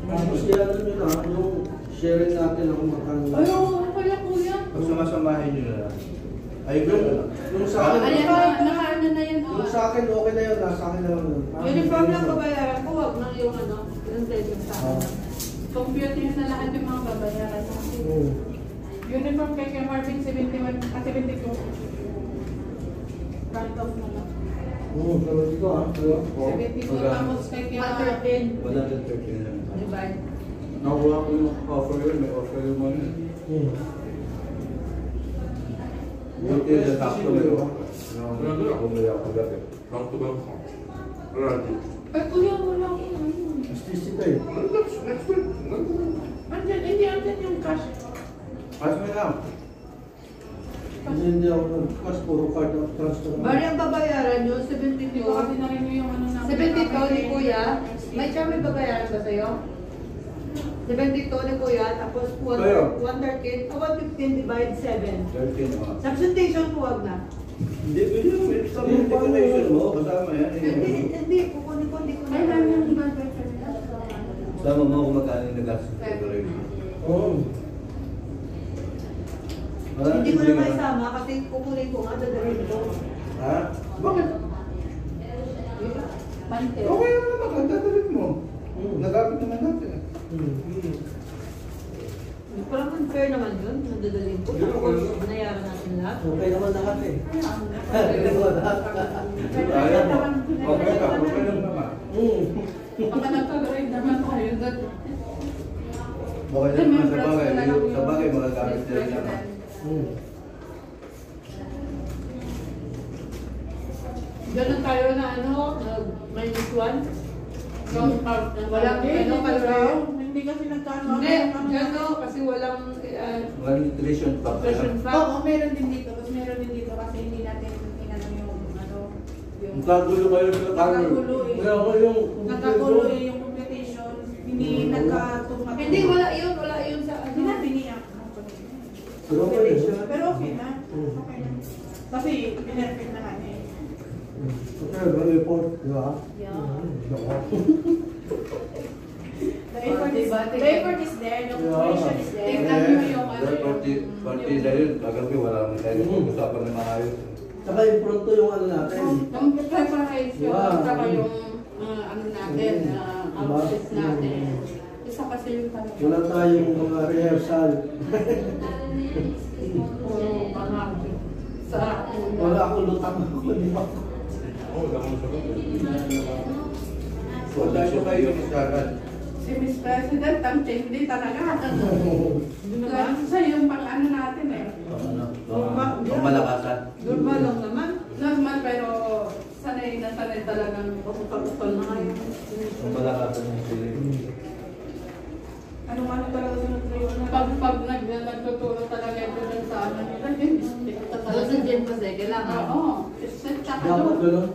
Tapos yan yun na, yung sharing natin ako makang... Ayaw, kaya kuya. Pag sumasamahin nyo na lang. Ay, yung sa akin... Ayan, nakaano na yan. Yung sa akin, okay na yun. Nasa akin na lang yun. Uniform lang babayaran ko, wag nang yung ano, yung session sa akin. Compute yun na lahat yung mga babayaran natin. Uniform kay Kuya Marvin, 71, 72. Front off na lang. Pero dito 72 tapos kay Kuya Marvin. 113 lang. Divide. Nakuha ko yung offer yun, may offer yung mga yun. Buti na sakto may offer. Bumili ako dati. Back to back. Ay kuya, wala ko ano. Mastisita eh. Next week. Andyan, hindi andyan yung cash. Pass me now. Hindi ako nag-cash, puro card of transfer. Bari ang babayaran nyo, Hindi 72. ko kasi narinig yung ano namin. 72 ni Kuya. May siya may babayaran ba sa'yo? 72 ni Kuya, tapos Kayo? 113, 115 divide 7. 13 ako. Substitution po wag na. Hindi, pwede mo. May substitution mo. Kasama yan. Hindi, kukunin ko, hindi ko Ay, lang yung bagay ka nila. Sama mo kung magkano yung nagastos. Oo. Hindi ko na maisama kasi kukunin ko nga, dadalhin ko. Ha? Bakit? Pante. Okay lang naman. Kagdadalhin mo. Nagamit naman natin. Parang unfair naman yun, nadadalhin ko. Tapos binayaran natin lahat. Okay naman lahat eh. Okay lang naman. Baka nagkagaling naman tayo doon. Okay lang naman sa bagay. Sa bagay, magagamit na rin naman. Ganun tayo na ano, minus 1. Yung walang ano kaloryo. Hindi kasi nagkano. Hindi, gano'n kasi walang Walang nutrition pack. Nutrition pack. Oo, meron din dito. Tapos meron din dito kasi hindi natin tinanong yung ano. Yung Nagkagulo kayo sa nagkagulo eh. Kaya ako yung... Nagkagulo eh yung computation. Hindi nagkatumak. Hindi, wala yun sa Hindi ano. na biniyak. Pero okay eh. Pero okay na. Okay na. Kasi pinerfect na nga niya eh. Okay, may report, di ba? The effort is there. The motivation is there. Tingnan mo yung ano Party na yun. Kagabi wala naman tayo. Usapan na maayos. Saka yung pronto yung ano natin. yung preparation, Wow. saka yung ano natin, outfits natin. Isa kasi yung talaga. Wala tayong mga rehearsal. Puro mga sa Wala akong lutang ako, di ba? Oo, damo sa ko. Wala siya kayo yung isyagan. si Miss President, ang hindi talaga. Kasi yung pang ano natin eh. Pangmalakasan. Normal lang naman. Normal pero sanay na sanay talagang pupag-upal na kayo. Pangmalakasan yung sila. Ano talaga sinutrayo na pag nagtuturo talaga ito dun sa ano nila, yun, Alam sa gym kasi, kailangan. Oo, set tsaka Dapat doon. gano'n.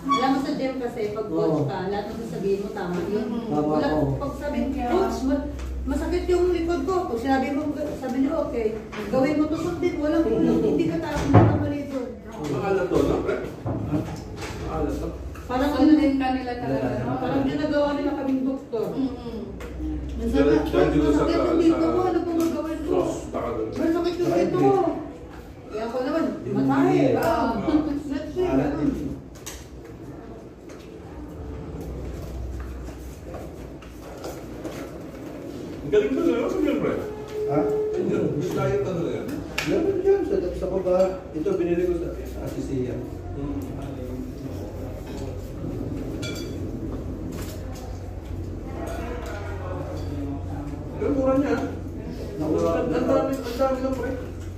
Alam mo sa gym kasi, pag coach ka, lahat ng sasabihin mo tama yun. Tama Wala, ako. pag sabihin, coach, masakit yung likod ko. Pag sinabi mo, sabi niya, okay, gawin mo to sundin, walang hindi ka mali doon. Maalat to, no? Maalat to. Parang Sundin ka nila talaga, no? Parang ginagawa nila kaming doktor. Mm-mm. Masakit yung dito mo, ano pong gagawin ko? Masakit yung dito mo. Kaya ako naman, matay. Let's say, ganun. Galing ka na yun, siyempre. Ha? Gusto tayo pa talaga. Meron dyan, sa baba. Ito, binili ko sa Asisiya. Pero mura niya. Ang dami lang, pre.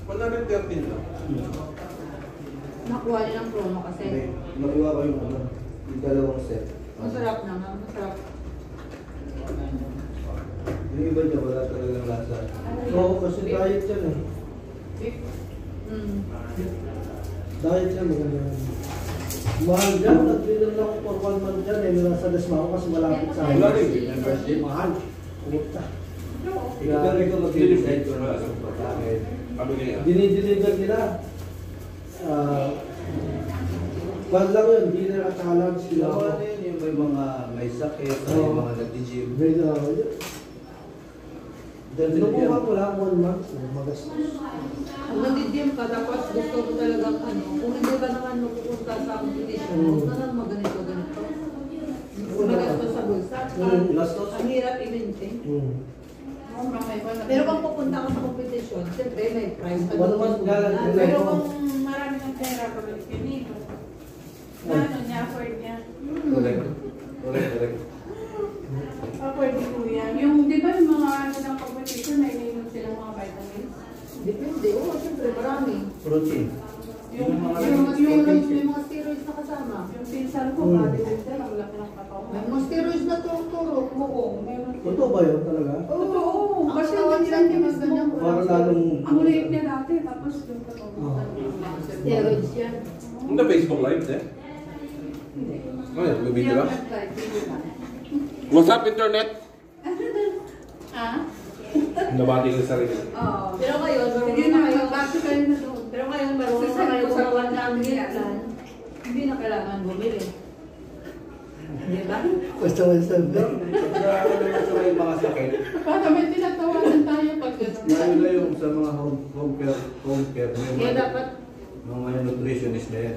113 lang. Nakuha niya ng promo kasi. Nakuha ko yung yung dalawang set. Masarap naman, masarap. Yung iba niya, wala talagang lasa. Oo, kasi diet yan eh. Diet yan, maganda yan. Mahal dyan, nag-dinner lang ako for 1 month dyan eh. Nasa Desmao kasi malapit sa akin. Wala rin, university. Mahal. Puta. Pero ikaw mag-decide ko na sa pagkain. Dinideliver nila. Kwan lang yun, dinner at saka lunch. Ginawa na yun yung yung mga may sakit, Oo. yung mga nag-gym. May nakuha ko lang 1 month. Magastos. Ang nandidiyam ka, tapos gusto ko talagang ano, kung hindi ka naman pupunta sa competition, huwag na lang maganito, ganito. Magastos sa bulsa. Gastos? Ang hirap i-maintain. Pero kung pupunta ka sa competition, siyempre may prize ka. 1 month nga lang. Pero kung marami ng pera, pabalik ka nito. Ano niya, afford niya. Correct. Correct. Afford ni Kuya. Yung, di ba yung mga ano ng competition, may nainom silang mga vitamins? Depende. Oo, siyempre marami. Protein. Yung May mga steroids na kasama. yung pinsan ko, bodybuilder, ang laki ng May katawan. mga steroids na turo. Oo, meron. Totoo ba yun talaga? Oo, Kasi kasi hindi hindi lang lang mas ganyan. Para lalong... ang liit niya dati, tapos yung katawan. Steroids yan. Hindi Facebook Live, eh? Ano yan? May video ba? What's up, internet? Ah? Nabati ko sa sarili. Oo. Pero ngayon, Hindi marunong na, na kayo. bakit kayo na doon? Pero ngayon, marunong na kayo gumawa ng meal plan. Hindi na kailangan bumili. Di ba? Basta. Pagka ano naman sa may mga sakit, Para may tinatawanan tayo pag gano'n. lalo na yung sa mga home care, may Kaya mga, dapat, mga nutritionist na yan.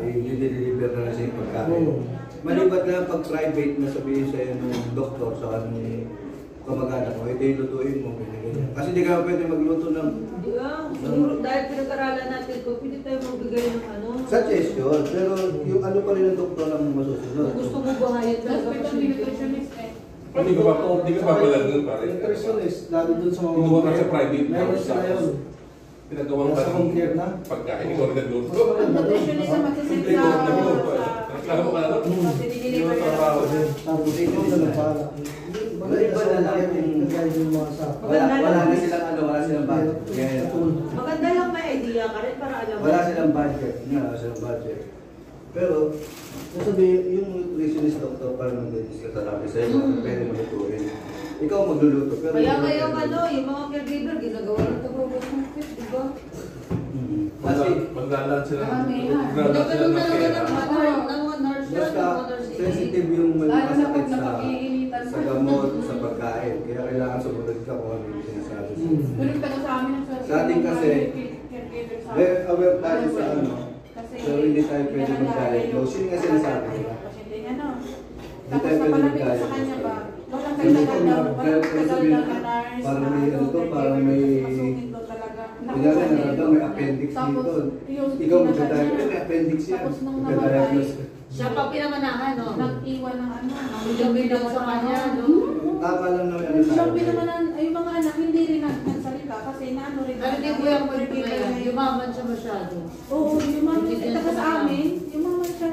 I-deliver na sa yung pagkain. Oo. Malibat lang pag private na sabihin sa'yo ng doktor sa anong kamag-anak mo, ito yung lutuin mo, ganyan. Kasi di ka pwede magluto ng di ba? Siguro dahil pinag-aralan natin ito, pwede tayo magbigay ng ano. suggestion, pero yung ano pa rin ng doktor lang masusunod. Kung gusto mo bahayin talaga Hospital ni nutritionist eh. Hindi ka pa pala nun, pare. Nutritionist, lalo dun sa mga... Kinuha ka sa private. Meron sila yun. Pinagawang ka Nasa home care na. pagkain, ikaw rin nagluto. Ang nutritionist ang magsisit sa... Reklamo ka na? Kasi diniliver na Tapos ito na lang para. Maliban na lang yung wala na silang ano, wala silang budget. Kaya, Maganda lang may idea ka rin para alam mo. wala silang budget. Wala silang budget. Pero, nasabi, yung nutritionist doctor para mag-discuss sa sabi sa'yo, pwede maglutuin. Ikaw magluluto. Pero Kaya ngayong ano, yung mga caregiver, ginagawa ng tagubos ng fit, di ba? Kasi, Maglalaan sila. Marami yan. Ginagawa Maglalaan sila ng talaga pera. ng mga nurse yan, basta ng mga nurse sensitive yung may Lalo na masakit pag sa napag-iinitan sa gamot, sa pagkain. Kaya kailangan sumunod ka kung ano yung sinasabi. Pero taga sa amin ang Sa atin kasi, very aware tayo sa ano, pero hindi tayo pwede mag-diagnose. Yun nga sinasabi nila. Tapos napalapit sa kanya ba? Walang kailangan daw, walang kailangan na nurse. Parang may ano to, parang may... Kaya na may appendix dito. Ikaw magka-diagnose, may appendix yan. Tapos nung Magka-diagnose. Siya pa pinamanahan, no? nag-iwan ng ano, Bilang sa kanya, no? Tama lang naman ano tayo. Siyang pinamanan, ay yung mga anak hindi rin nagsalita kasi naano rin. Ano din ko yung kwento na yan? Yumaman siya masyado. Oo, yumaman. Taga sa amin, yumaman siya.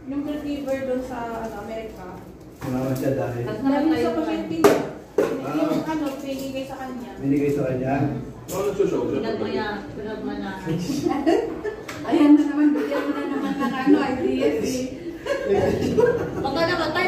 Yung caregiver doon sa Amerika. naman siya dahil At Dahil namatay sa pa. pasyente niya. Yung ano, pinigay sa kanya. binigay sa kanya. Ano nagsushow? Pinagmanahan. Ayan na naman, bigyan mo na naman ng ano, ideas eh. Baka namatay